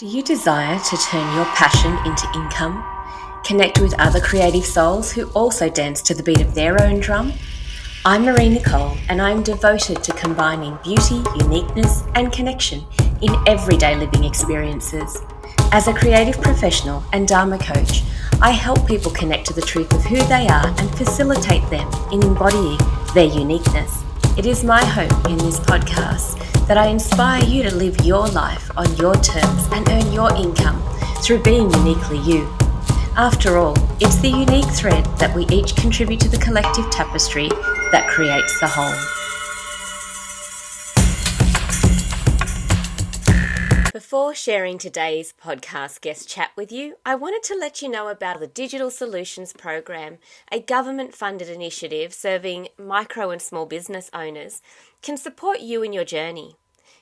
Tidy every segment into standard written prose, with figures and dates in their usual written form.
Do you desire to turn your passion into income? Connect with other creative souls who also dance to the beat of their own drum? I'm Marie-Nicole, and I'm devoted to combining beauty, uniqueness, and connection in everyday living experiences. As a creative professional and Dharma coach, I help people connect to the truth of who they are and facilitate them in embodying their uniqueness. It is my hope in this podcast that I inspire you to live your life on your terms and earn your income through being uniquely you. After all, it's the unique thread that we each contribute to the collective tapestry that creates the whole. Before sharing today's podcast guest chat with you, I wanted to let you know about the Digital Solutions Program, a government-funded initiative serving micro and small business owners, can support you in your journey.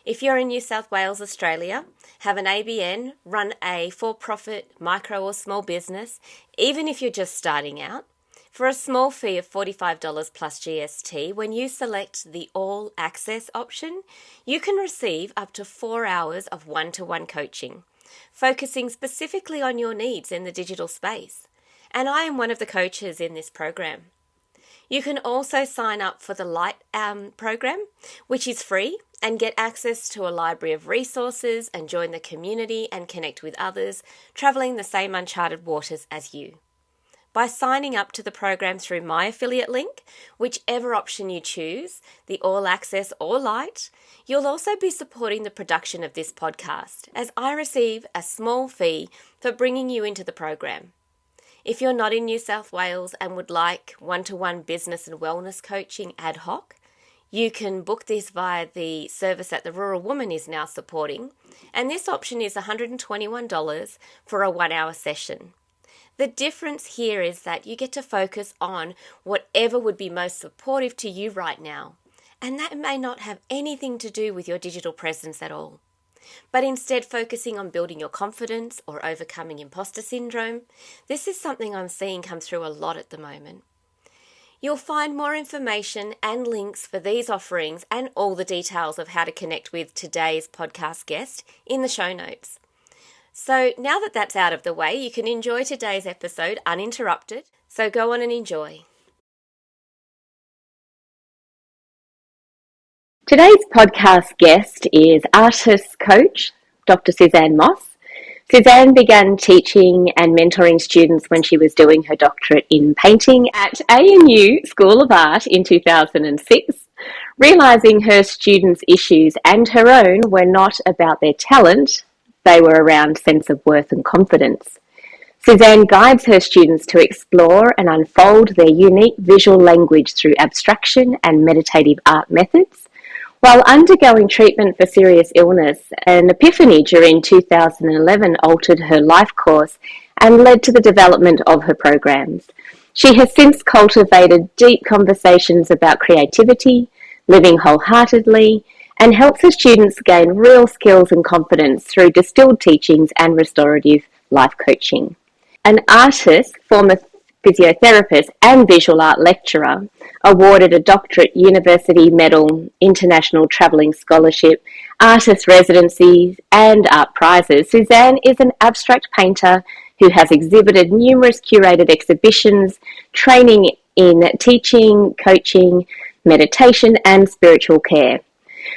If you're in New South Wales, Australia, have an ABN, run a for-profit micro or small business, even if you're just starting out, for a small fee of $45 plus GST, when you select the All Access option, you can receive up to 4 hours of one-to-one coaching, focusing specifically on your needs in the digital space. And I am one of the coaches in this program. You can also sign up for the Light program, which is free, and get access to a library of resources and join the community and connect with others travelling the same uncharted waters as you. By signing up to the program through my affiliate link, whichever option you choose, the All Access or Light, you'll also be supporting the production of this podcast, as I receive a small fee for bringing you into the program. If you're not in New South Wales and would like one-to-one business and wellness coaching ad hoc, you can book this via the service that the Rural Woman is now supporting, and this option is $121 for a 1-hour session. The difference here is that you get to focus on whatever would be most supportive to you right now, and that may not have anything to do with your digital presence at all, but instead focusing on building your confidence or overcoming imposter syndrome. This is something I'm seeing come through a lot at the moment. You'll find more information and links for these offerings and all the details of how to connect with today's podcast guest in the show notes. So now that that's out of the way, you can enjoy today's episode uninterrupted. So go on and enjoy. Today's podcast guest is artist coach, Dr. Suzanne Moss. Suzanne began teaching and mentoring students when she was doing her doctorate in painting at ANU School of Art in 2006, realising her students' issues and her own were not about their talent, they were around sense of worth and confidence. Suzanne guides her students to explore and unfold their unique visual language through abstraction and meditative art methods. While undergoing treatment for serious illness, an epiphany during 2011 altered her life course and led to the development of her programs. She has since cultivated deep conversations about creativity, living wholeheartedly, and helps her students gain real skills and confidence through distilled teachings and restorative life coaching. An artist, former physiotherapist and visual art lecturer, awarded a doctorate, university medal, international travelling scholarship, artist residencies and art prizes, Suzanne is an abstract painter who has exhibited numerous curated exhibitions, training in teaching, coaching, meditation and spiritual care.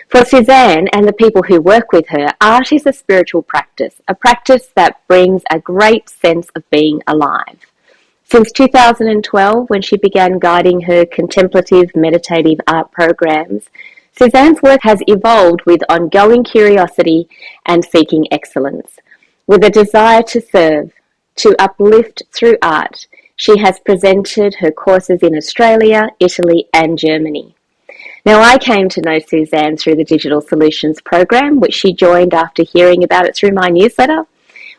For Suzanne and the people who work with her, art is a spiritual practice, a practice that brings a great sense of being alive. Since 2012, when she began guiding her contemplative meditative art programs, Suzanne's work has evolved with ongoing curiosity and seeking excellence. With a desire to serve, to uplift through art, she has presented her courses in Australia, Italy and Germany. Now, I came to know Suzanne through the Digital Solutions Program, which she joined after hearing about it through my newsletter,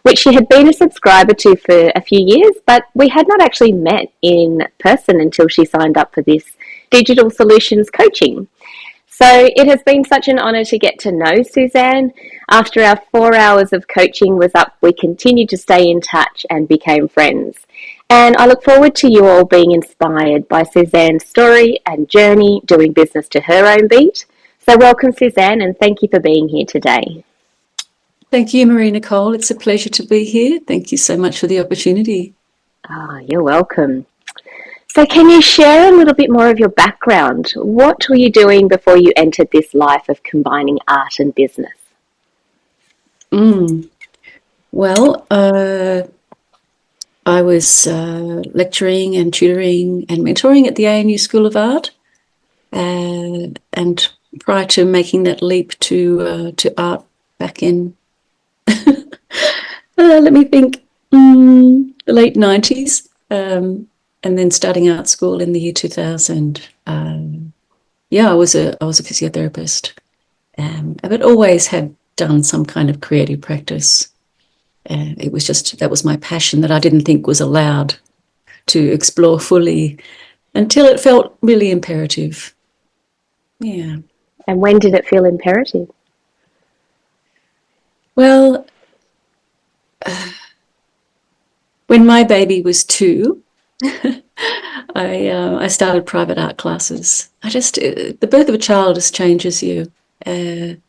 which she had been a subscriber to for a few years, but we had not actually met in person until she signed up for this Digital Solutions coaching. So it has been such an honour to get to know Suzanne. After our 4 hours of coaching was up, we continued to stay in touch and became friends. And I look forward to you all being inspired by Suzanne's story and journey doing business to her own beat. So welcome, Suzanne, and thank you for being here today. Thank you, Marie-Nicole. It's a pleasure to be here. Thank you so much for the opportunity. You're welcome. So can you share a little bit more of your background? What were you doing before you entered this life of combining art and business? Well, I was lecturing and tutoring and mentoring at the ANU School of Art, and prior to making that leap to art back in, let me think, the late 90s, and then starting art school in the year 2000. I was a physiotherapist, but always had done some kind of creative practice. It was just, that was my passion that I didn't think was allowed to explore fully until it felt really imperative. Yeah. And when did it feel imperative? Well, when my baby was 2, I started private art classes. The birth of a child just changes you. And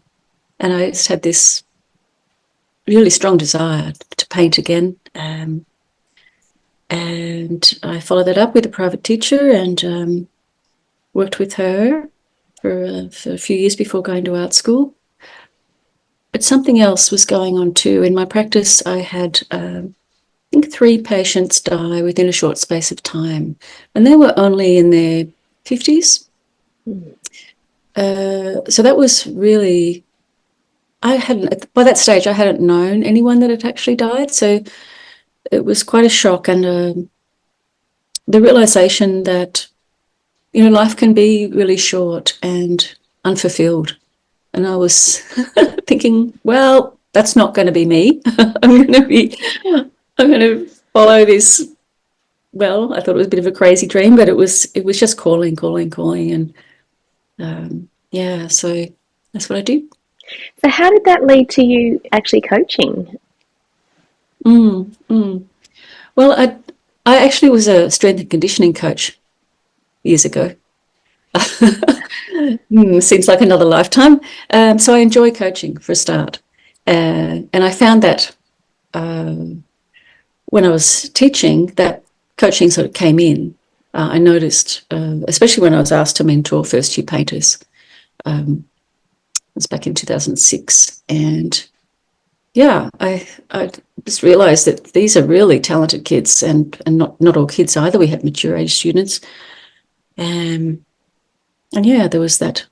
I just had this really strong desire to paint again. And I followed that up with a private teacher and worked with her for a few years before going to art school. But something else was going on too. In my practice, I had, I think, 3 patients die within a short space of time, and they were only in their 50s. So that was really, by that stage, I hadn't known anyone that had actually died. So it was quite a shock, and the realization that, life can be really short and unfulfilled. And I was thinking, well, that's not going to be me. I'm going to follow this. Well, I thought it was a bit of a crazy dream, but it was just calling. And so that's what I do. So how did that lead to you actually coaching? Well, I actually was a strength and conditioning coach years ago. Seems like another lifetime. So I enjoy coaching for a start. And I found that when I was teaching, that coaching sort of came in. I noticed, especially when I was asked to mentor first-year painters. It was back in 2006. And I just realised that these are really talented kids, and not all kids either. We had mature age students. And there was that,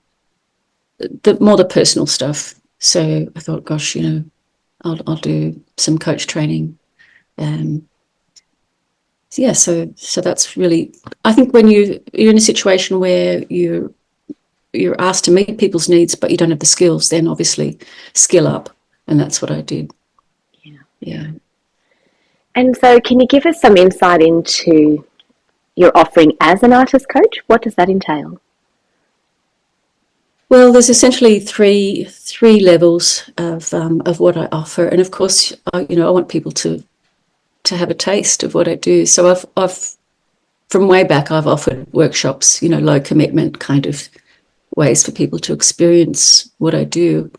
the personal stuff. So I thought, gosh, I'll do some coach training. So that's really, I think when you're in a situation where you're asked to meet people's needs, but you don't have the skills, then obviously skill up. And that's what I did. Yeah. And so can you give us some insight into your offering as an artist coach? What does that entail? Well, there's essentially three levels of what I offer, and of course, I want people to have a taste of what I do. So I've from way back, I've offered workshops, low commitment kind of ways for people to experience what I do.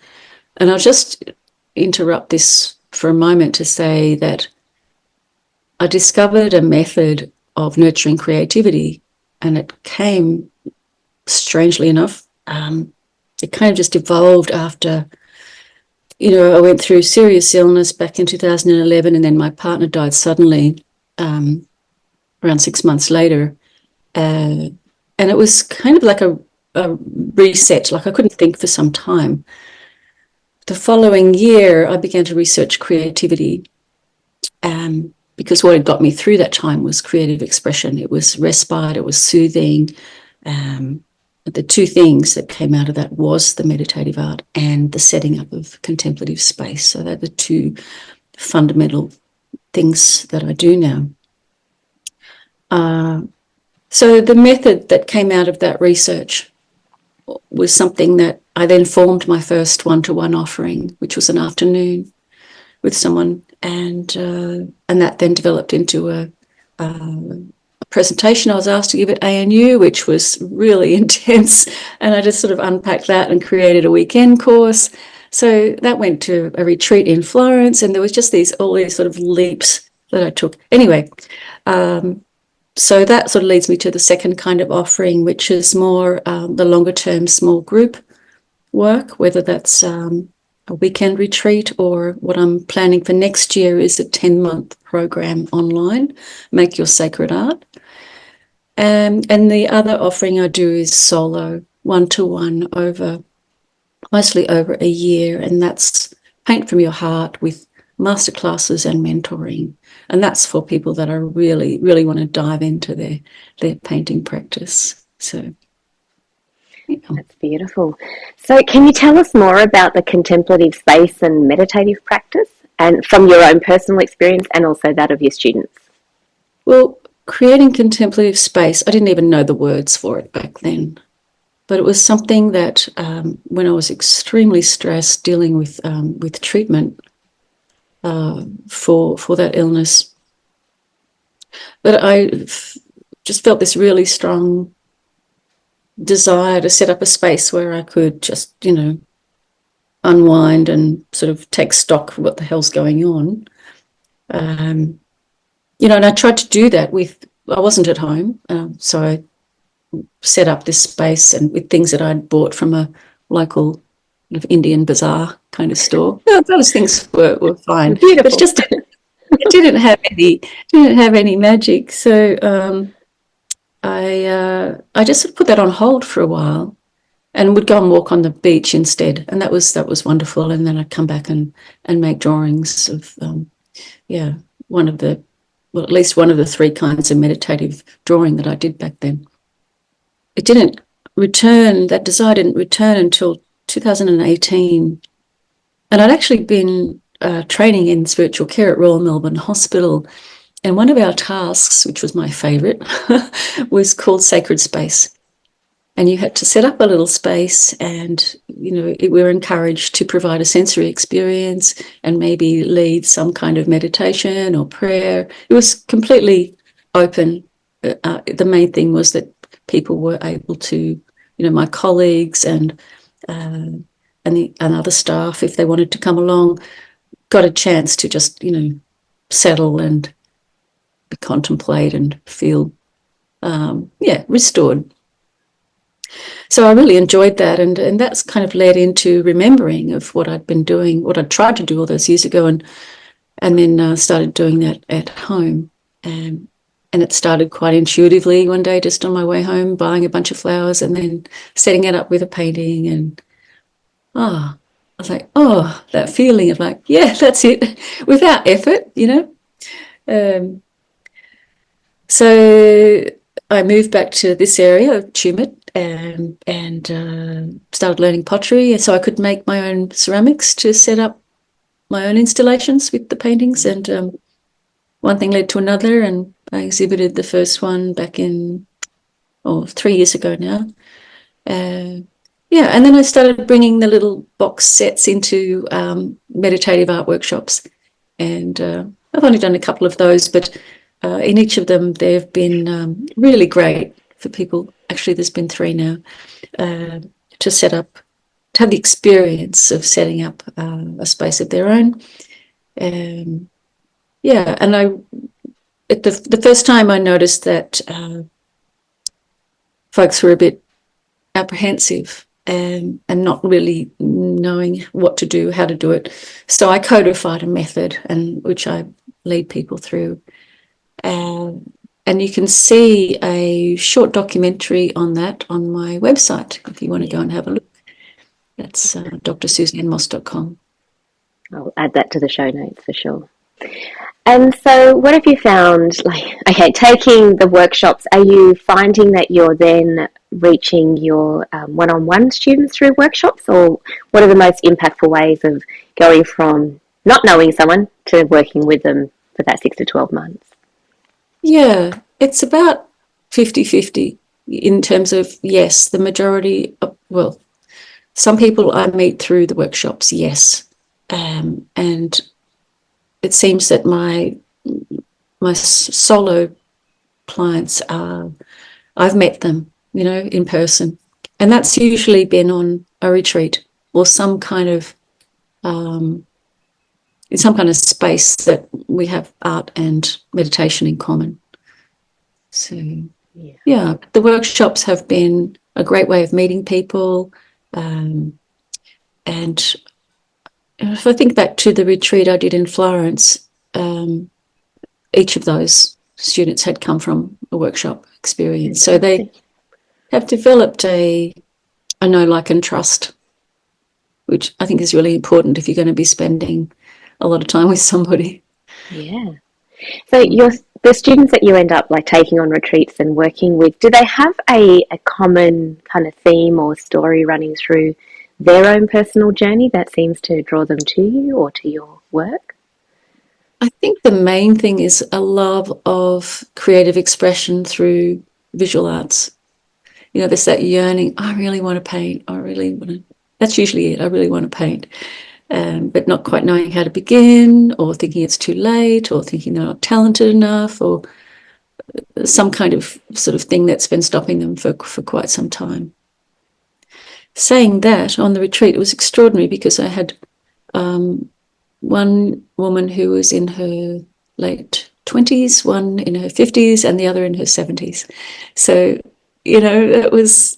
And I'll just interrupt this for a moment to say that I discovered a method of nurturing creativity, and it came, strangely enough, it kind of just evolved after, I went through serious illness back in 2011, and then my partner died suddenly around 6 months later. And it was kind of like a reset, like I couldn't think for some time. The following year, I began to research creativity, because what had got me through that time was creative expression. It was respite, it was soothing. The 2 things that came out of that was the meditative art and the setting up of contemplative space. So they're the 2 fundamental things that I do now. So the method that came out of that research was something that I then formed my first one-to-one offering, which was an afternoon with someone, and that then developed into a presentation I was asked to give at ANU, which was really intense, and I just sort of unpacked that and created a weekend course. So that went to a retreat in Florence, and there was just all these sort of leaps that I took. Anyway, so that sort of leads me to the second kind of offering, which is more the longer term small group work, whether that's a weekend retreat, or what I'm planning for next year is a 10-month program online, Make Your Sacred Art. And the other offering I do is solo, one-to-one, mostly over a year, and that's Paint from Your Heart with masterclasses and mentoring. And that's for people that are really, really want to dive into their painting practice. So, yeah. That's beautiful. So can you tell us more about the contemplative space and meditative practice, and from your own personal experience and also that of your students? Well, creating contemplative space, I didn't even know the words for it back then. But it was something that when I was extremely stressed dealing with treatment for that illness, that I just felt this really strong desire to set up a space where I could just, unwind and sort of take stock of what the hell's going on. And I tried to do that I wasn't at home, so I set up this space and with things that I'd bought from a local Indian bazaar kind of store. Those things were fine. Beautiful. But it didn't have any magic. So I just sort of put that on hold for a while and would go and walk on the beach instead. And that was wonderful. And then I'd come back and make drawings of at least one of the three kinds of meditative drawing that I did back then. It didn't return, that desire didn't return until 2018. And I'd actually been training in spiritual care at Royal Melbourne Hospital. And one of our tasks, which was my favourite, was called Sacred Space. And you had to set up a little space and, we were encouraged to provide a sensory experience and maybe lead some kind of meditation or prayer. It was completely open. The main thing was that people were able to, my colleagues and other staff, if they wanted to come along, got a chance to just, settle and contemplate and feel, restored. So I really enjoyed that, and that's kind of led into remembering of what I'd been doing, what I'd tried to do all those years ago, and then started doing that at home. And it started quite intuitively one day, just on my way home, buying a bunch of flowers and then setting it up with a painting. And I was like, that feeling of like, yeah, that's it, without effort, So I moved back to this area of Tumut and started learning pottery, so I could make my own ceramics to set up my own installations with the paintings. And one thing led to another, and I exhibited the first one back in 3 years ago now. And then I started bringing the little box sets into meditative art workshops, and I've only done a couple of those, but in each of them they've been really great for people. Actually, there's been 3 now, to set up, to have the experience of setting up a space of their own. And the first time I noticed that folks were a bit apprehensive and not really knowing what to do, how to do it. So I codified a method which I lead people through. And you can see a short documentary on that on my website if you want to go and have a look. That's drsuzannemoss.com. I'll add that to the show notes for sure. And so what have you found, taking the workshops, are you finding that you're then reaching your one-on-one students through workshops, or what are the most impactful ways of going from not knowing someone to working with them for that 6 to 12 months? Yeah, it's about 50-50 in terms of, yes, the majority of, some people I meet through the workshops, yes. And it seems that my solo clients I've met them, in person. And that's usually been on a retreat or some kind of in some kind of space that we have art and meditation in common. So, yeah, the workshops have been a great way of meeting people. And if I think back to the retreat I did in Florence, each of those students had come from a workshop experience. So they have developed a know, like, and trust, which I think is really important if you're going to be spending a lot of time with somebody. Yeah. So the students that you end up like taking on retreats and working with, do they have a common kind of theme or story running through their own personal journey that seems to draw them to you or to your work? I think the main thing is a love of creative expression through visual arts. You know, there's that yearning, I really want to paint, that's usually it, I really want to paint. But not quite knowing how to begin, or thinking it's too late, or thinking they're not talented enough, or some kind of sort of thing that's been stopping them for quite some time. Saying that, on the retreat, it was extraordinary because I had one woman who was in her late 20s, one in her 50s, and the other in her 70s. So, you know, it was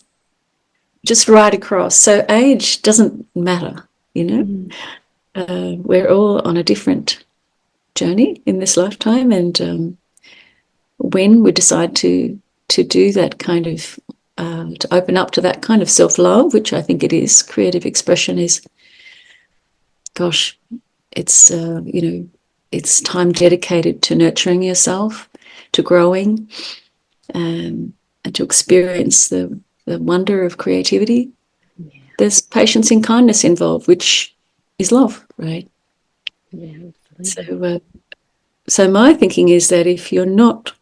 just right across. So age doesn't matter, you know. We're all on a different journey in this lifetime, and when we decide to do that kind of, to open up to that kind of self-love, which I think it is, creative expression is, gosh, it's, you know, it's time dedicated to nurturing yourself, to growing, and to experience the wonder of creativity. Yeah. There's patience and kindness involved, which is love, right? Yeah, absolutely. So, so my thinking is that if you're not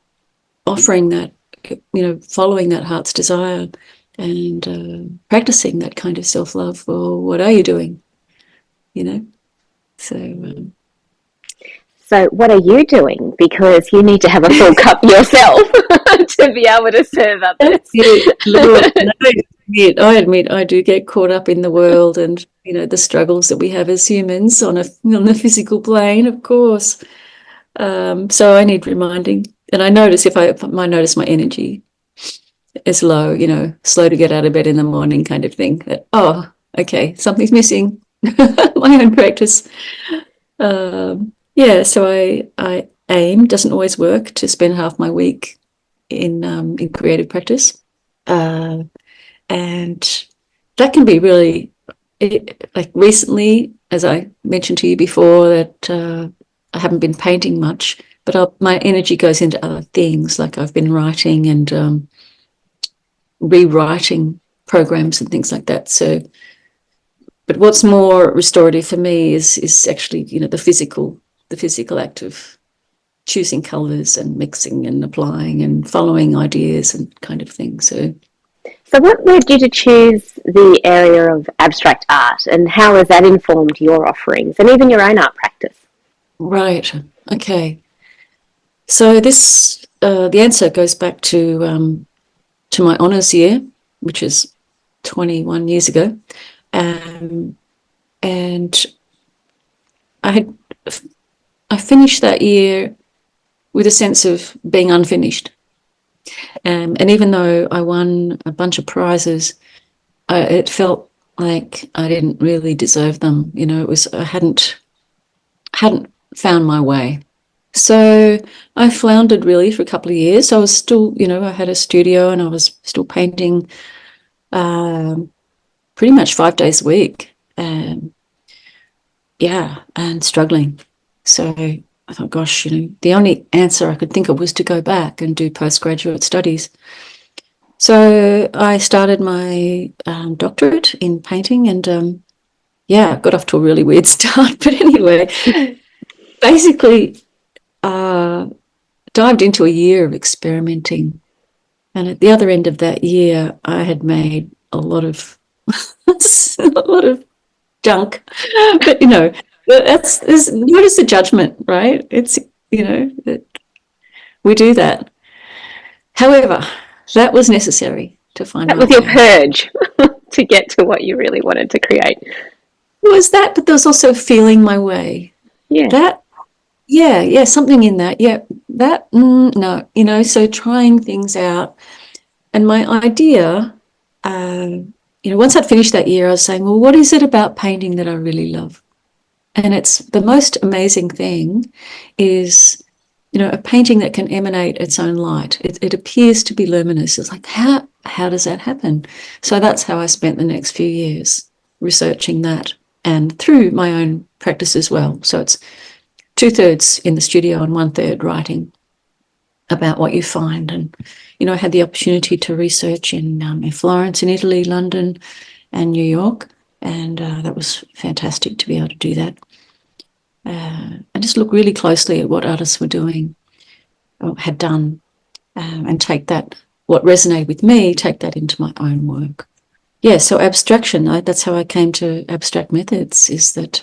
offering that, you know, following that heart's desire and practicing that kind of self-love, well, what are you doing? You know? So what are you doing? Because you need to have a full cup yourself to be able to serve others. I admit I do get caught up in the world and, you know, the struggles that we have as humans on the physical plane, of course. So I need reminding. And I notice if I notice my energy is low, you know, slow to get out of bed in the morning kind of thing, that, oh, okay, something's missing. My own practice. Yeah, so I aim, doesn't always work, to spend half my week in creative practice. And that can be really, like recently, as I mentioned to you before, that I haven't been painting much, but my energy goes into other things, like I've been writing and rewriting programs and things like that. So, but what's more restorative for me is actually, you know, the physical act of choosing colours and mixing and applying and following ideas and kind of thing. So what led you to choose the area of abstract art, and how has that informed your offerings and even your own art practice? Right. Okay. So this the answer goes back to my honours year, which is 21 years ago, and I finished that year with a sense of being unfinished. And even though I won a bunch of prizes, it felt like I didn't really deserve them. You know, I hadn't found my way. So I floundered really for a couple of years. I was still, you know, I had a studio and I was still painting pretty much 5 days a week. Yeah, and struggling. So I thought, gosh, you know, the only answer I could think of was to go back and do postgraduate studies. So I started my doctorate in painting and, yeah, got off to a really weird start. But anyway, basically dived into a year of experimenting. And at the other end of that year, I had made a lot of junk. But, you know, notice the judgment, right? It's, you know, we do that. However, that was necessary to find That my was your way. purge to get to what you really wanted to create. was that, but there was also feeling my way. Yeah. That, yeah, something in that. Yeah, that, no, so trying things out. And my idea, once I'd finished that year, I was saying, well, what is it about painting that I really love? And it's the most amazing thing is, a painting that can emanate its own light. It appears to be luminous. It's like, how does that happen? So that's how I spent the next few years researching that, and through my own practice as well. So it's 2/3 in the studio and 1/3 writing about what you find. And, I had the opportunity to research in Florence in Italy, London and New York. And that was fantastic to be able to do that. And just look really closely at what artists were doing or had done, and take that, what resonated with me, take that into my own work. Yeah, so abstraction, that's how I came to abstract methods, is that,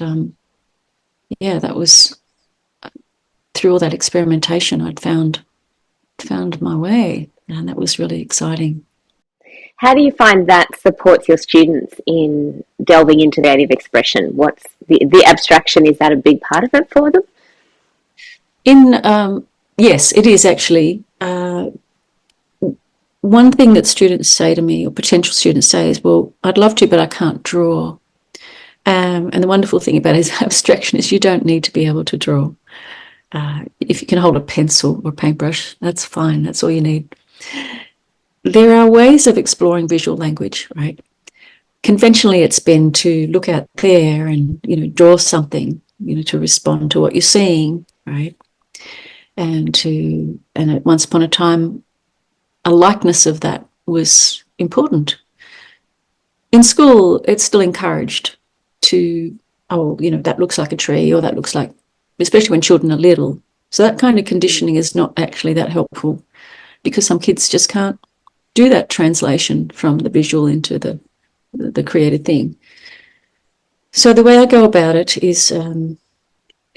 that was through all that experimentation I'd found my way, and that was really exciting. How do you find that supports your students in delving into creative expression? What's the abstraction? Is that a big part of it for them? Yes, it is actually. One thing that students say to me, or potential students say, is, well, I'd love to, but I can't draw. And the wonderful thing about his abstraction is you don't need to be able to draw. If you can hold a pencil or paintbrush, that's fine. That's all you need. There are ways of exploring visual language, right? Conventionally, it's been to look out there and, draw something, to respond to what you're seeing, right? And at once upon a time, a likeness of that was important. In school, it's still encouraged to, that looks like a tree, or that looks like, especially when children are little. So that kind of conditioning is not actually that helpful, because some kids just can't do that translation from the visual into the created thing. So the way I go about it is,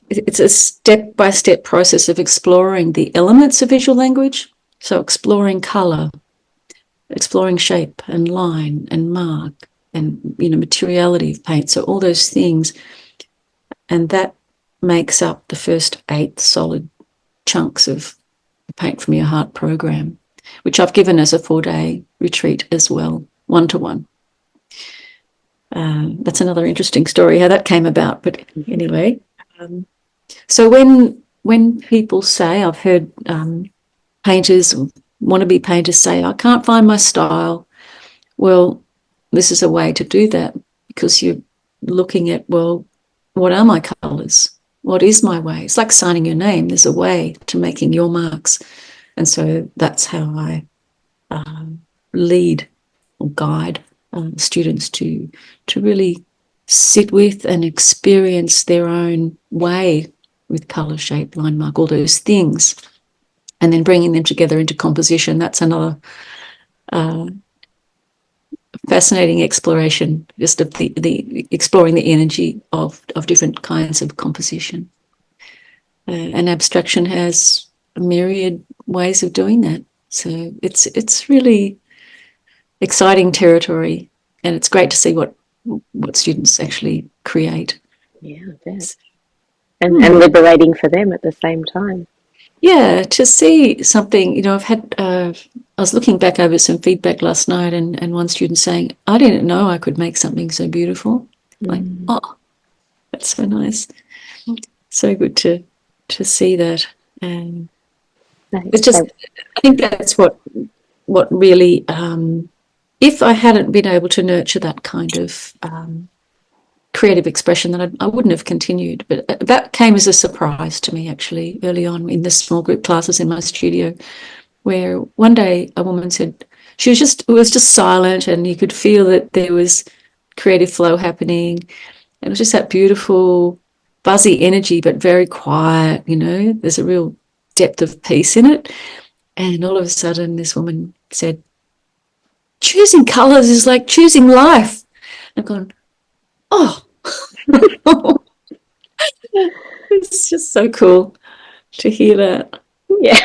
it's a step-by-step process of exploring the elements of visual language. So exploring colour, exploring shape and line and mark and, materiality of paint. So all those things. And that makes up the first 8 solid chunks of the Paint From Your Heart program, which I've given as a 4-day retreat as well, 1-to-1. That's another interesting story, how that came about. But anyway, so when people say, I've heard painters, wannabe painters say, I can't find my style. Well, this is a way to do that, because you're looking at, well, what are my colours? What is my way? It's like signing your name. There's a way to making your marks. And so that's how I lead or guide students to really sit with and experience their own way with colour, shape, line, mark, all those things. And then bringing them together into composition. That's another fascinating exploration, just of the exploring the energy of different kinds of composition. And abstraction has a myriad ways of doing that. So it's really exciting territory, and it's great to see what students actually create. Yeah, I bet. And liberating for them at the same time. Yeah, to see something, I've had, I was looking back over some feedback last night, and one student saying, I didn't know I could make something so beautiful. Like, oh, that's so nice. So good to see that. And it's just, I think that's what really, if I hadn't been able to nurture that kind of creative expression, then I wouldn't have continued. But that came as a surprise to me, actually, early on in the small group classes in my studio, where one day a woman said, it was just silent, and you could feel that there was creative flow happening. It was just that beautiful, buzzy energy, but very quiet, there's a real depth of peace in it. And all of a sudden, this woman said, choosing colours is like choosing life. And I've gone, oh, it's just so cool to hear that. Yeah.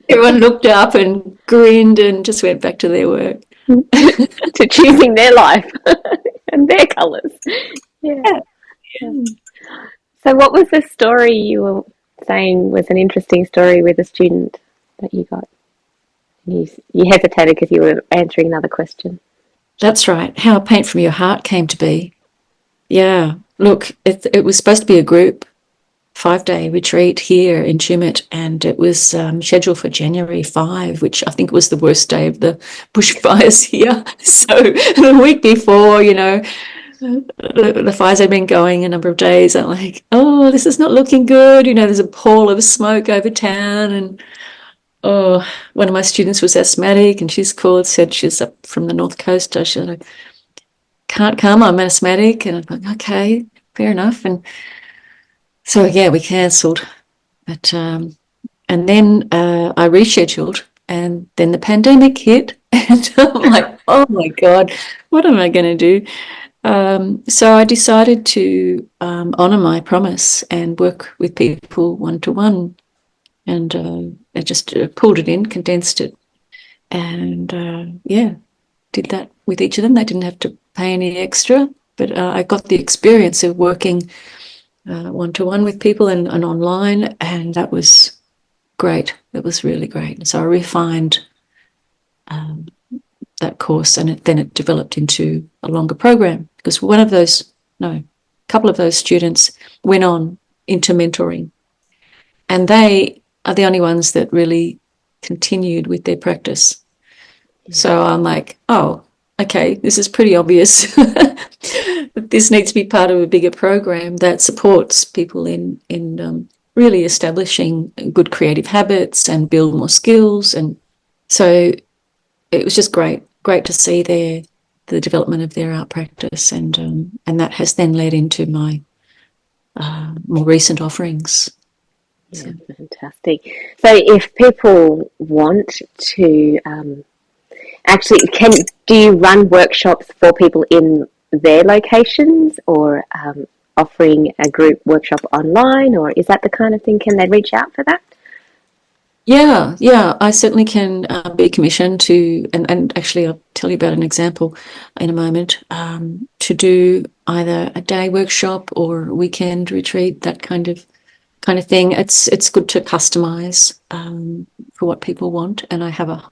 Everyone looked up and grinned and just went back to their work. To choosing their life. And their colours. Yeah. Yeah. So what was the story you were saying was an interesting story with a student that you got? You hesitated because you were answering another question. That's right. How Paint from Your Heart came to be. Yeah. Look, it was supposed to be a group 5-day retreat here in Chumit, and it was scheduled for January 5, which I think was the worst day of the bushfires here. So the week before, the fires had been going a number of days. I'm like, oh, this is not looking good. There's a pall of smoke over town, and oh, one of my students was asthmatic, and she's called, said she's up from the North Coast. I said, I can't come, I'm asthmatic. And I'm like, okay, fair enough. And so, yeah, we cancelled. But, and then I rescheduled, and then the pandemic hit. And I'm like, oh my God, what am I going to do? So I decided to honour my promise and work with people one-to-one. And I just pulled it in, condensed it, and did that with each of them. They didn't have to pay any extra, but I got the experience of working one-to-one with people and online, and that was great. It was really great. So I refined that course, and then it developed into a longer program, because a couple of those students went on into mentoring, and they are the only ones that really continued with their practice. So I'm like, oh, okay, this is pretty obvious. This needs to be part of a bigger program that supports people in really establishing good creative habits and build more skills. And so it was just great to see the development of their art practice, and that has then led into my more recent offerings. Yeah, fantastic. So if people want to actually, do you run workshops for people in their locations, or offering a group workshop online, or is that the kind of thing? Can they reach out for that? Yeah, I certainly can be commissioned to, and actually I'll tell you about an example in a moment, to do either a day workshop or a weekend retreat, that kind of thing. It's good to customize for what people want, and I have a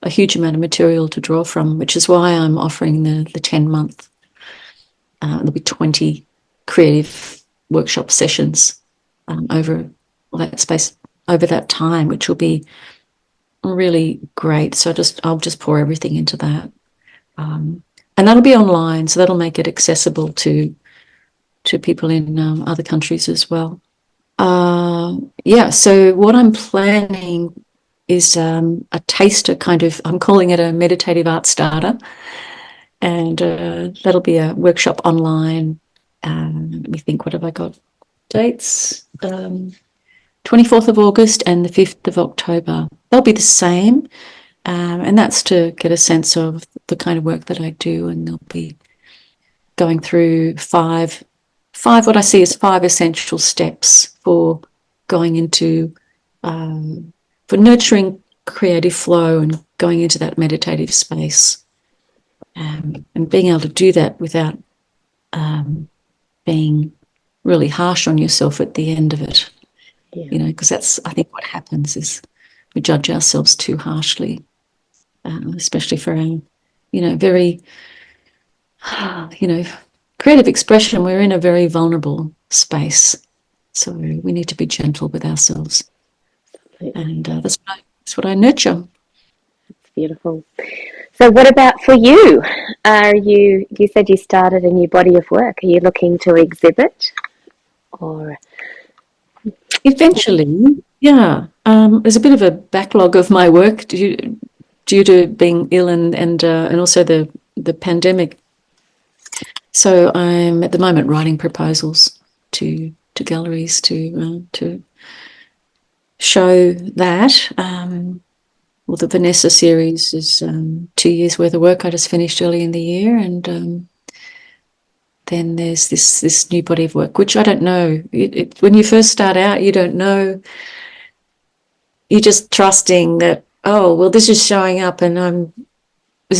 huge amount of material to draw from, which is why I'm offering the 10-month. There'll be 20 creative workshop sessions over that space, over that time, which will be really great. So I'll just pour everything into that, and that'll be online, so that'll make it accessible to people in other countries as well. So what I'm planning is a taster kind of, I'm calling it a meditative art starter, and that'll be a workshop online. Let me think, what have I got? Dates? 24th of August and the 5th of October. They'll be the same, and that's to get a sense of the kind of work that I do, and they'll be going through five what I see as 5 essential steps for going into for nurturing creative flow and going into that meditative space, and being able to do that without being really harsh on yourself at the end of it. Yeah. Because that's, I think, what happens is we judge ourselves too harshly, especially for our very creative expression. We're in a very vulnerable space, so we need to be gentle with ourselves. And that's what I nurture. It's beautiful. So what about for you? You said you started a new body of work. Are you looking to exhibit, or? Eventually, yeah. There's a bit of a backlog of my work due to being ill and also the pandemic. So I'm at the moment writing proposals to galleries to show that. Well, the Vanessa series is 2 years worth of work I just finished early in the year, and then there's this new body of work, which I don't know. When you first start out, you don't know. You're just trusting that, oh, well, this is showing up, and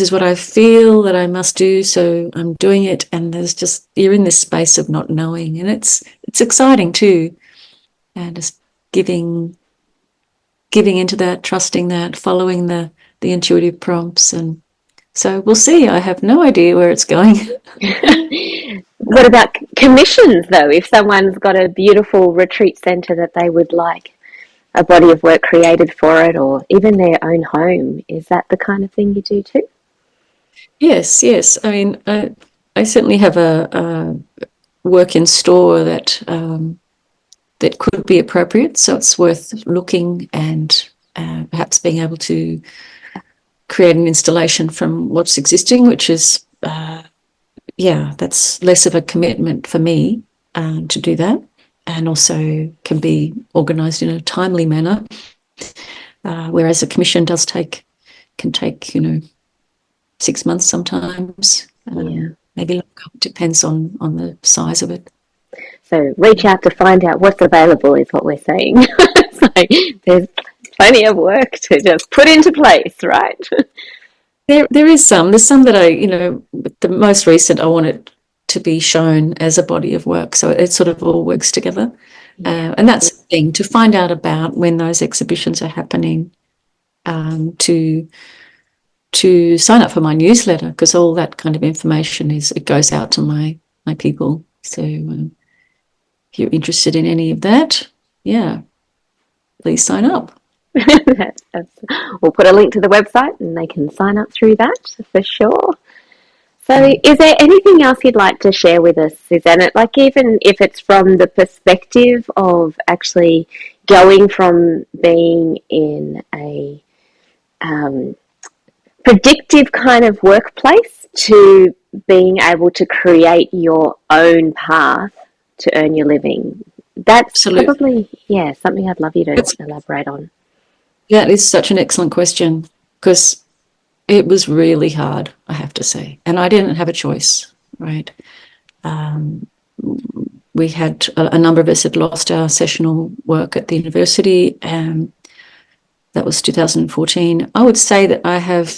is what I feel that I must do, so I'm doing it. And there's just, you're in this space of not knowing, and it's exciting too. And just giving into that, trusting that, following the intuitive prompts. And so we'll see. I have no idea where it's going. What about commissions, though? If someone's got a beautiful retreat centre that they would like a body of work created for it, or even their own home, is that the kind of thing you do too? Yes. I mean, I certainly have a work in store that that could be appropriate. So it's worth looking and perhaps being able to create an installation from what's existing, which is, that's less of a commitment for me to do that, and also can be organised in a timely manner, whereas a commission can take 6 months sometimes, maybe longer. Depends on the size of it. So reach out to find out what's available is what we're saying. So there's plenty of work to just put into place, right? There's some that I, the most recent, I want it to be shown as a body of work. So it sort of all works together. And that's the thing, to find out about when those exhibitions are happening, to sign up for my newsletter, because all that kind of information it goes out to my people. So if you're interested in any of that, please sign up. We'll put a link to the website and they can sign up through that for sure. So is there anything else you'd like to share with us, Suzanne? Like, even if it's from the perspective of actually going from being in a predictive kind of workplace to being able to create your own path to earn your living. That's probably, something I'd love you to elaborate on. That is such an excellent question, because it was really hard, I have to say. And I didn't have a choice, right? We had a number of us had lost our sessional work at the university, and that was 2014. I would say that I have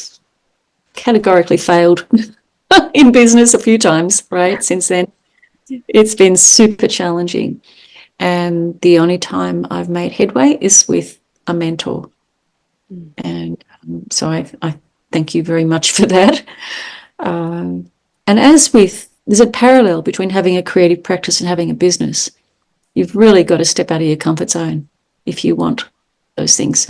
categorically failed in business a few times, right? Since then, it's been super challenging. And the only time I've made headway is with a mentor. And so I thank you very much for that. And there's a parallel between having a creative practice and having a business. You've really got to step out of your comfort zone if you want those things.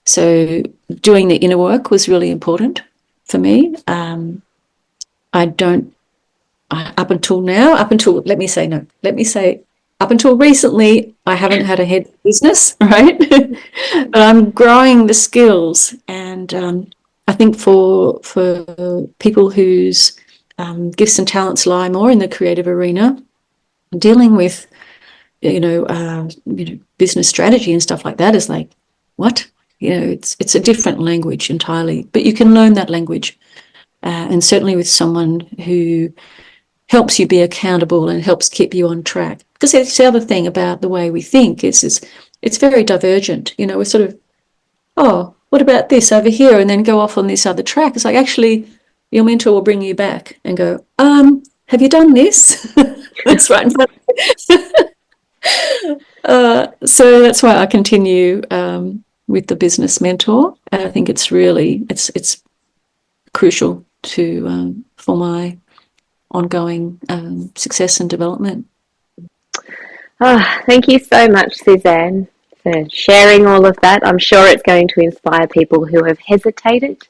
So doing the inner work was really important for me. Up until recently, I haven't had a head business, right? But I'm growing the skills, and I think for people whose gifts and talents lie more in the creative arena, dealing with business strategy and stuff like that is like, what? It's a different language entirely, but you can learn that language, and certainly with someone who helps you be accountable and helps keep you on track. Because it's the other thing about the way we think is it's very divergent. We're sort of, oh, what about this over here? And then go off on this other track. It's like, actually, your mentor will bring you back and go, have you done this? That's right in front of you. So that's why I continue with the business mentor. And I think it's crucial for my ongoing success and development. Thank you so much, Suzanne, for sharing all of that. I'm sure it's going to inspire people who have hesitated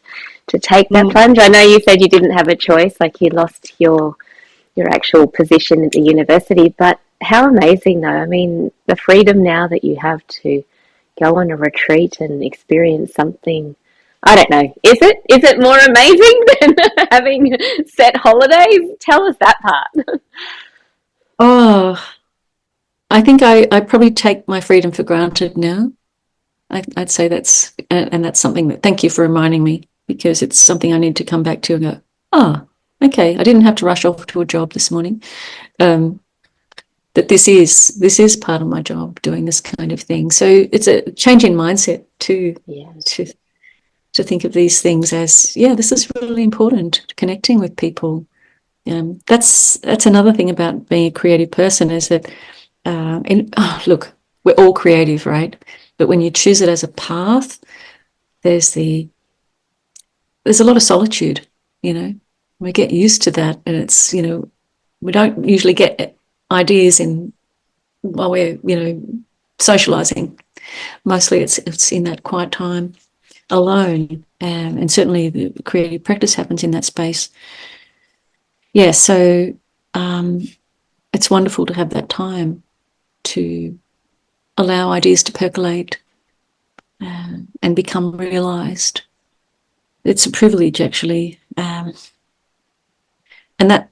to take that plunge. I know you said you didn't have a choice, like you lost your actual position at the university, but how amazing though. I mean, the freedom now that you have to go on a retreat and experience something, I don't know, is it more amazing than having set holidays? Tell us that part. Oh, I think I probably take my freedom for granted now. I'd say that's something that, thank you for reminding me, because it's something I need to come back to and go, okay, I didn't have to rush off to a job this morning. That this is part of my job, doing this kind of thing. So it's a change in mindset too, to think of these things as, yeah, this is really important, connecting with people. That's another thing about being a creative person, is that, look, we're all creative, right? But when you choose it as a path, there's a lot of solitude, We get used to that, and it's, we don't usually get ideas while we're, socializing. Mostly it's in that quiet time alone, and certainly the creative practice happens in that space. Yeah, so it's wonderful to have that time to allow ideas to percolate and become realized. It's a privilege, actually, and that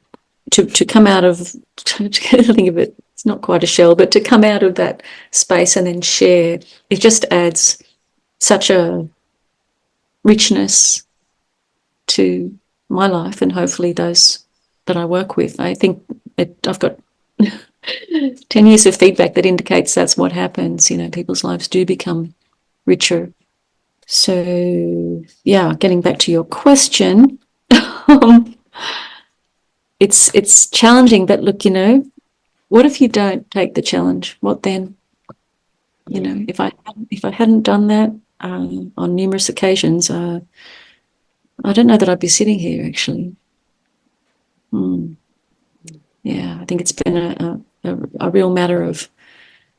to come out of, think of it, it's not quite a shell, but to come out of that space and then share, it just adds such a richness to my life, and hopefully those that I work with. I think I've got 10 years of feedback that indicates that's what happens. People's lives do become richer. So, yeah, getting back to your question, it's challenging, but look, what if you don't take the challenge? What then? If I hadn't done that on numerous occasions, I don't know that I'd be sitting here, actually. Yeah, I think it's been a real matter of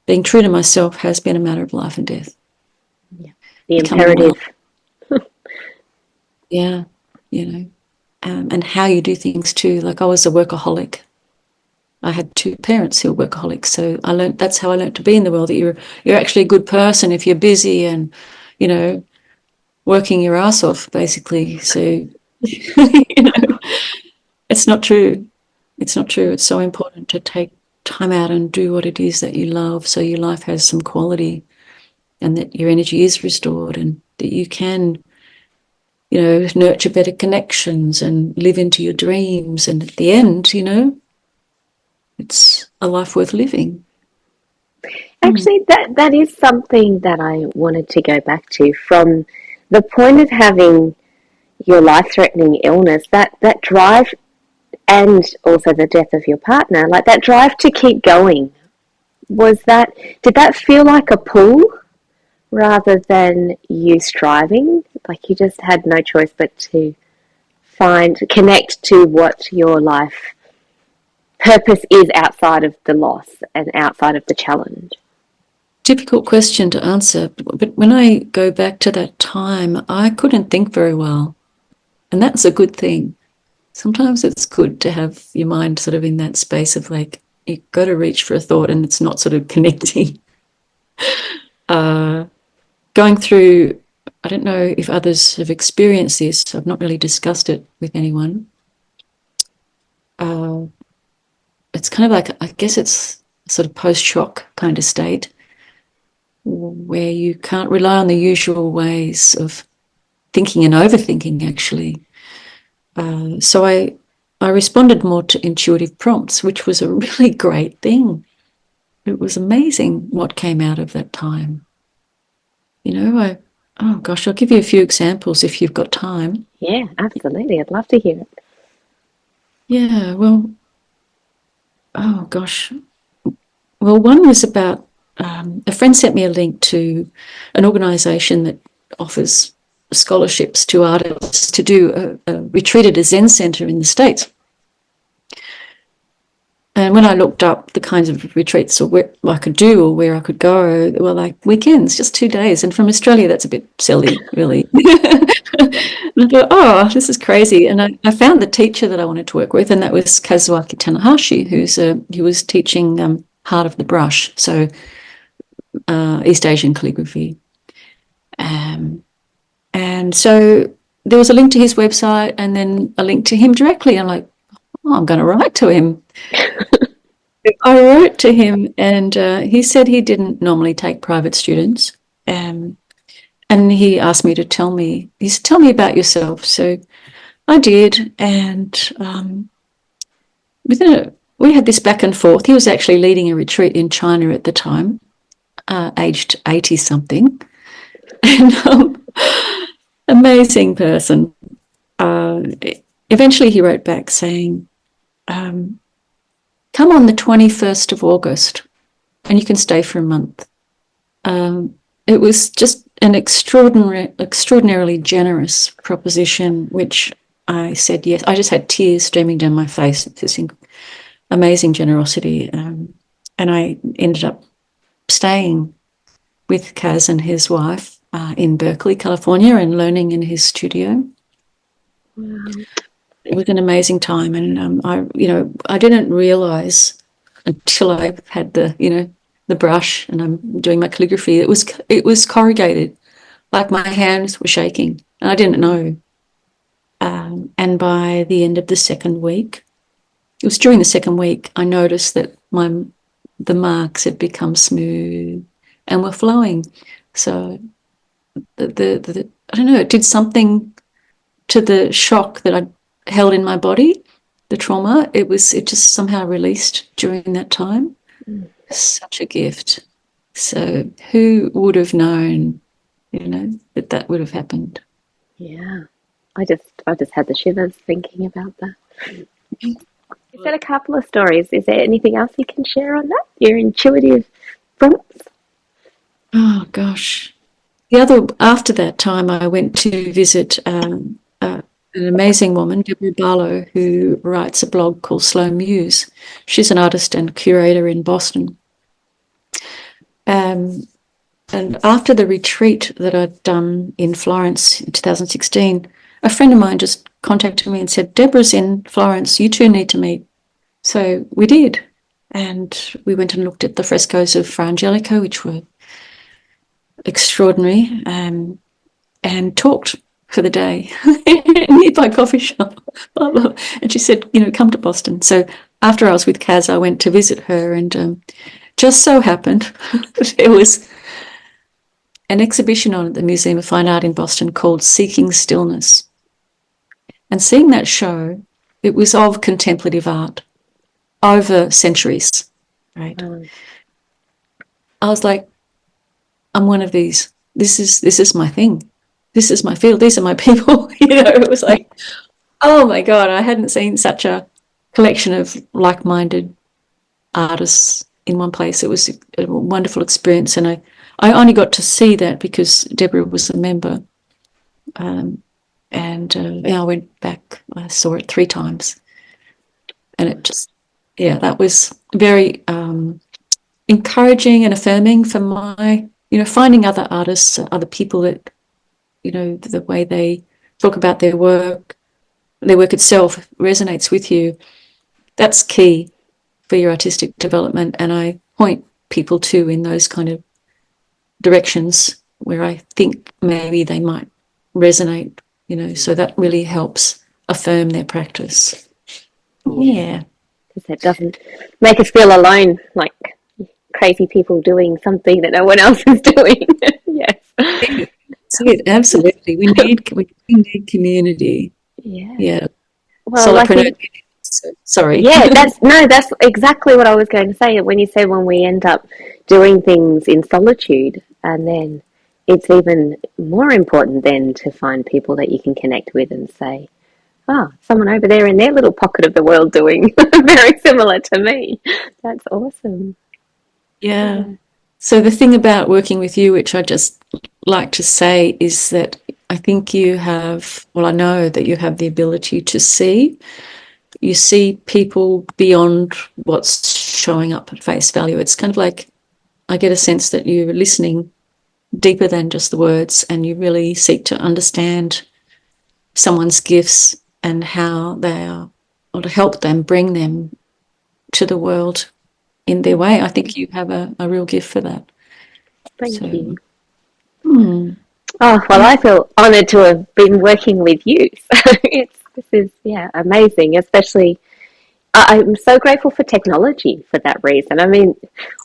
being true to myself, has been a matter of life and death. Yeah. The imperative. Yeah, and how you do things too. Like, I was a workaholic. I had 2 parents who were workaholics, so that's how I learned to be in the world, that you're actually a good person if you're busy and, working your ass off, basically. So, it's not true. It's not true. It's so important to take time out and do what it is that you love, so your life has some quality, and that your energy is restored, and that you can, nurture better connections and live into your dreams. And at the end, it's a life worth living. Actually, that is something that I wanted to go back to, from the point of having your life-threatening illness, that drive, and also the death of your partner, like that drive to keep going. Did that feel like a pull rather than you striving? Like you just had no choice but to connect to what your life purpose is outside of the loss and outside of the challenge? Difficult question to answer, but when I go back to that time, I couldn't think very well, and that's a good thing. Sometimes it's good to have your mind sort of in that space of, like, you've got to reach for a thought and it's not sort of connecting. Going through, I don't know if others have experienced this, I've not really discussed it with anyone. It's kind of like, I guess it's a sort of post-shock kind of state, where you can't rely on the usual ways of thinking and overthinking, actually. So I responded more to intuitive prompts, which was a really great thing. It was amazing what came out of that time. Oh gosh, I'll give you a few examples if you've got time. Yeah, absolutely. I'd love to hear it. Yeah, well, oh gosh. Well, one was about, a friend sent me a link to an organisation that offers scholarships to artists to do a retreat at a Zen centre in the States. And when I looked up the kinds of retreats or where I could do or where I could go, they were like weekends, just 2 days. And from Australia, that's a bit silly, really. And I thought, oh, this is crazy. And I found the teacher that I wanted to work with, and that was Kazuaki Tanahashi, who was teaching Heart of the Brush, so East Asian calligraphy. And so there was a link to his website and then a link to him directly. I'm like, oh, I'm going to write to him. I wrote to him, and he said he didn't normally take private students. And he asked me to tell me about yourself. So I did. And we had this back and forth. He was actually leading a retreat in China at the time, aged 80-something. And amazing person. Eventually he wrote back saying, come on the 21st of August and you can stay for a month. It was just an extraordinarily generous proposition, which I said yes. I just had tears streaming down my face. It's this amazing generosity. And I ended up staying with Kaz and his wife in Berkeley, California, and learning in his studio. Wow. It was an amazing time, and I didn't realize until I had the brush and I'm doing my calligraphy. It was corrugated, like my hands were shaking, and I didn't know. And by the end of the second week, it was during the second week, I noticed that the marks had become smooth and were flowing. So the I don't know, it did something to the shock that I held in my body, the trauma. It just somehow released during that time. Such a gift. So who would have known, that would have happened? Yeah. I just had the shivers thinking about that. You said a couple of stories. Is there anything else you can share on that? Your intuitive thoughts? Oh gosh. After that time, I went to visit an amazing woman, Deborah Barlow, who writes a blog called Slow Muse. She's an artist and curator in Boston. And after the retreat that I'd done in Florence in 2016, a friend of mine just contacted me and said, Deborah's in Florence, you two need to meet. So we did. And we went and looked at the frescoes of Fra Angelico, which were extraordinary, and talked for the day nearby coffee shop. And she said, come to Boston. So after I was with Kaz, I went to visit her, and just so happened there was an exhibition on at the Museum of Fine Art in Boston called Seeking Stillness. And seeing that show, it was of contemplative art over centuries, right? I was like, I'm one of these. This is my thing. This is my field. These are my people. It was like, oh my God, I hadn't seen such a collection of like-minded artists in one place. It was a wonderful experience, and I only got to see that because Deborah was a member. I went back. I saw it 3 times, and it just, that was very encouraging and affirming for my, finding other artists, other people that, the way they talk about their work itself resonates with you. That's key for your artistic development, and I point people to in those kind of directions where I think maybe they might resonate, so that really helps affirm their practice. Yeah. Because it doesn't make us feel alone, like crazy people doing something that no one else is doing. Yes. Absolutely. We need community. Yeah. Well, I think, sorry. Yeah, that's exactly what I was going to say. When you said when we end up doing things in solitude, and then it's even more important then to find people that you can connect with and say, someone over there in their little pocket of the world doing very similar to me. That's awesome. Yeah. So the thing about working with you, which I just like to say, is that I think I know that you have the ability to see. You see people beyond what's showing up at face value. It's kind of like, I get a sense that you're listening deeper than just the words, and you really seek to understand someone's gifts and how they are, or to help them, bring them to the world in their way. I think you have a real gift for that. Thank you. Oh, well, I feel honoured to have been working with you. So this is amazing, especially I'm so grateful for technology for that reason. I mean,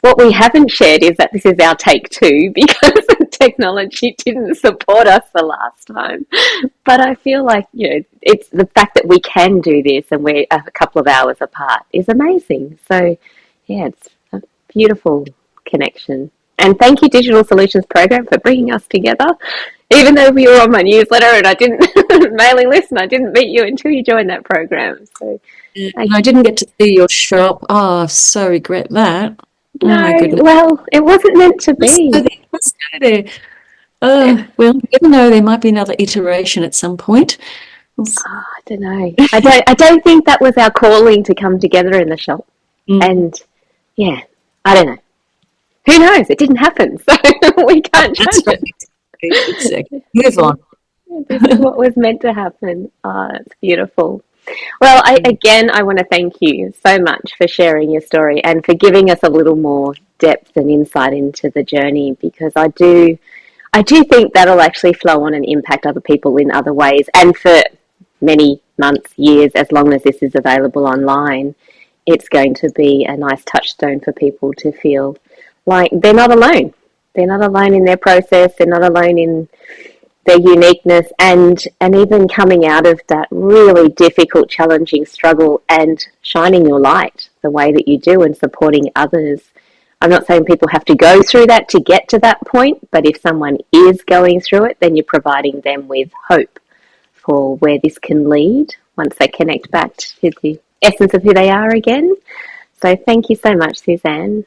what we haven't shared is that this is our take 2 because technology didn't support us the last time. But I feel like, it's the fact that we can do this and we're a couple of hours apart is amazing. So, it's a beautiful connection. And thank you, Digital Solutions Program, for bringing us together. Even though we were on my newsletter and I didn't mailing list, and I didn't meet you until you joined that program. So And I didn't get to see your shop. Oh, I so regret that. Oh my no, goodness. well, it wasn't meant to Let's go be. there. Let's go there. Oh, well, you never know, there might be another iteration at some point. Oh, I don't know. I don't think that was our calling to come together in the shop. Mm, And yeah, I don't know. Who knows? It didn't happen, so we can't that's judge right. it. Exactly. Move on. This is what was meant to happen. Oh, it's beautiful. Well, I want to thank you so much for sharing your story and for giving us a little more depth and insight into the journey, because I do think that'll actually flow on and impact other people in other ways, and for many months, years, as long as this is available online, it's going to be a nice touchstone for people to feel like they're not alone. They're not alone in their process. They're not alone in their uniqueness, and even coming out of that really difficult, challenging struggle and shining your light the way that you do and supporting others. I'm not saying people have to go through that to get to that point, but if someone is going through it, then you're providing them with hope for where this can lead once they connect back to the essence of who they are again. So thank you so much, Suzanne.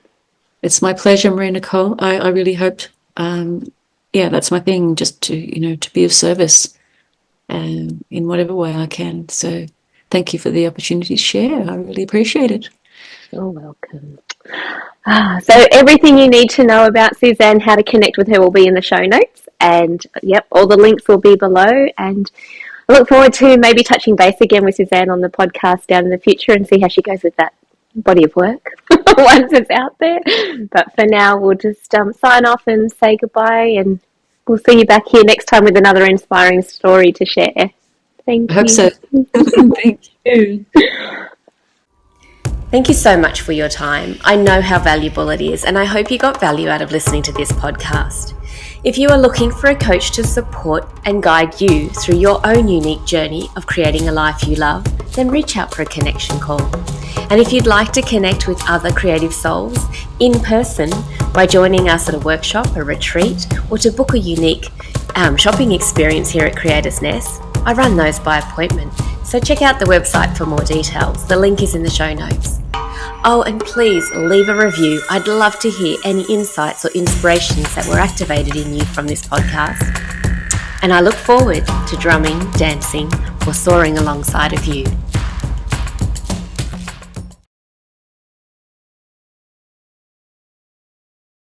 It's my pleasure, Marie-Nicole. I really hoped, yeah, that's my thing, just to be of service in whatever way I can. So thank you for the opportunity to share. I really appreciate it. You're welcome. So everything you need to know about Suzanne, how to connect with her, will be in the show notes. And yep, all the links will be below. And I look forward to maybe touching base again with Suzanne on the podcast down in the future and see how she goes with that body of work once it's out there. But for now, we'll just sign off and say goodbye, and we'll see you back here next time with another inspiring story to share. Thank I hope you. so. Thank you. Thank you so much for your time. I know how valuable it is, and I hope you got value out of listening to this podcast. If you are looking for a coach to support and guide you through your own unique journey of creating a life you love, then reach out for a connection call. And if you'd like to connect with other creative souls in person by joining us at a workshop, a retreat, or to book a unique shopping experience here at Creators Nest, I run those by appointment. So check out the website for more details. The link is in the show notes. Oh, and please leave a review. I'd love to hear any insights or inspirations that were activated in you from this podcast. And I look forward to drumming, dancing, or soaring alongside of you.